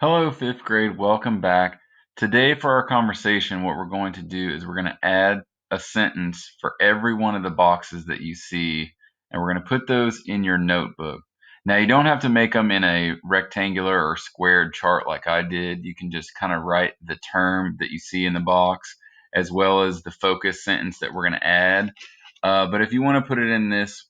Hello, fifth grade. Welcome back. Today, for our conversation, what we're going to do is we're going to add a sentence for every one of the boxes that you see, and we're going to put those in your notebook. Now, you don't have to make them in a rectangular or squared chart like I did. You can just kind of write the term that you see in the box, as well as the focus sentence that we're going to add. But if you want to put it in this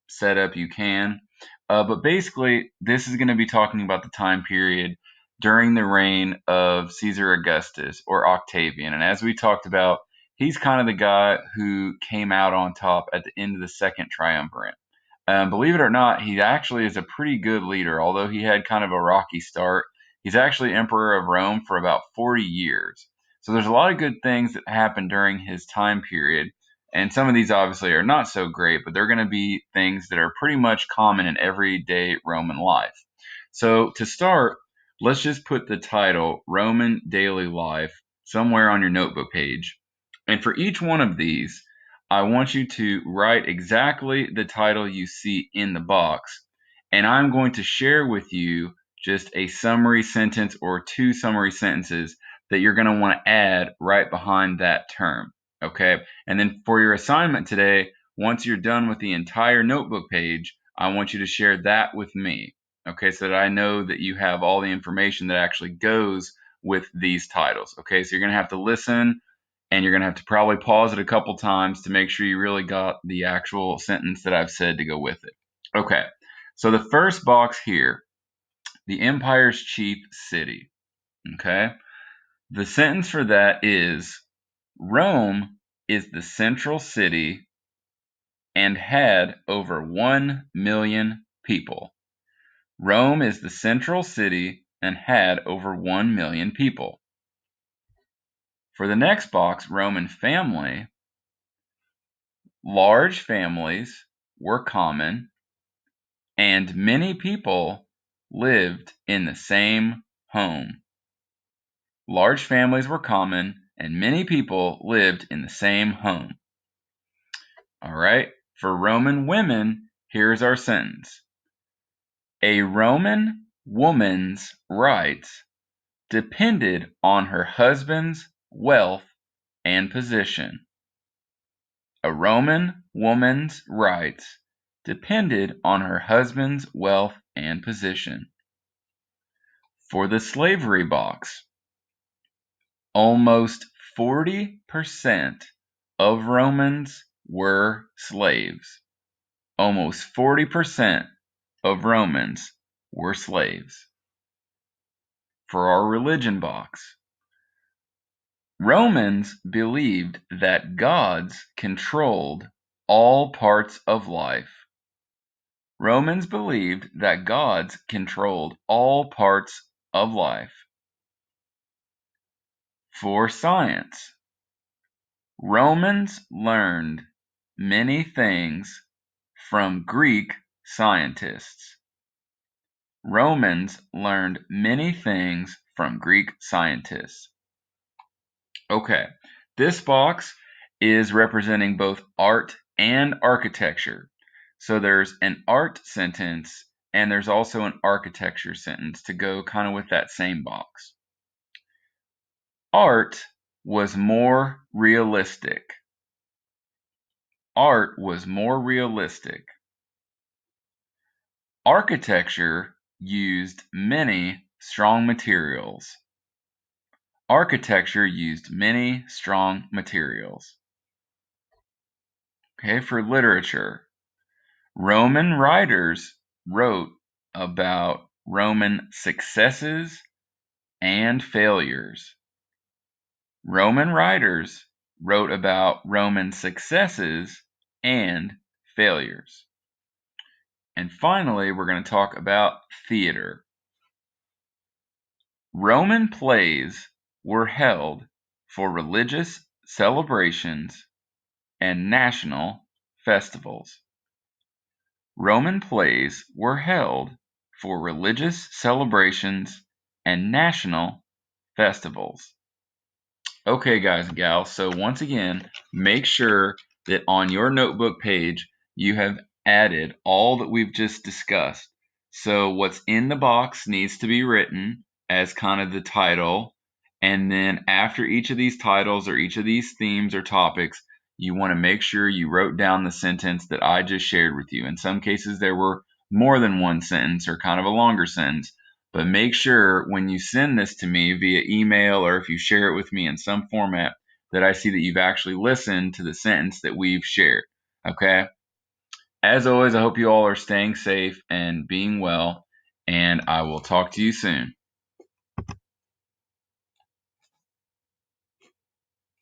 setup, you can. But basically, this is going to be talking about the time period during the reign of Caesar Augustus or Octavian. And as we talked about, he's kind of the guy who came out on top at the end of the Second Triumvirate. Believe it or not, he actually is a pretty good leader, although he had kind of a rocky start. He's actually emperor of Rome for about 40 years. So there's a lot of good things that happened during his time period. And some of these obviously are not so great, but they're going to be things that are pretty much common in everyday Roman life. So to start, let's just put the title Roman Daily Life somewhere on your notebook page. And for each one of these, I want you to write exactly the title you see in the box. And I'm going to share with you just a summary sentence or two summary sentences that you're going to want to add right behind that term. Okay. And then for your assignment today, once you're done with the entire notebook page, I want you to share that with me. Okay, so that I know that you have all the information that actually goes with these titles. Okay, so you're going to have to listen and you're going to have to probably pause it a couple times to make sure you really got the actual sentence that I've said to go with it. Okay, so the first box here, the empire's chief city. Okay, the sentence for that is Rome is the central city and had over 1 million people. Rome is the central city and had over 1 million people. For the next box, Roman family, large families were common and many people lived in the same home. Large families were common and many people lived in the same home. All right, for Roman women, here's our sentence. A Roman woman's rights depended on her husband's wealth and position. A Roman woman's rights depended on her husband's wealth and position. For the slavery box, almost 40% of Romans were slaves. Almost 40% of Romans were slaves. For our religion box, Romans believed that gods controlled all parts of life. Romans believed that gods controlled all parts of life. For science, Romans learned many things from Greek scientists. Romans learned many things from Greek scientists. Okay, this box is representing both art and architecture. So there's an art sentence and there's also an architecture sentence to go kind of with that same box. Art was more realistic. Art was more realistic. Architecture used many strong materials. Architecture used many strong materials. Okay, for literature, Roman writers wrote about Roman successes and failures. Roman writers wrote about Roman successes and failures. And finally, we're going to talk about theater. Roman plays were held for religious celebrations and national festivals. Roman plays were held for religious celebrations and national festivals. Okay, guys and gals, so once again, make sure that on your notebook page you have added all that we've just discussed. So what's in the box needs to be written, as kind of the title. And then after each of these titles or each of these themes or topics, you want to make sure you wrote down the sentence that I just shared with you. In some cases, there were more than one sentence or kind of a longer sentence. But make sure when you send this to me via email or if you share it with me in some format that I see that you've actually listened to the sentence that we've shared. Okay? As always, I hope you all are staying safe and being well, and I will talk to you soon.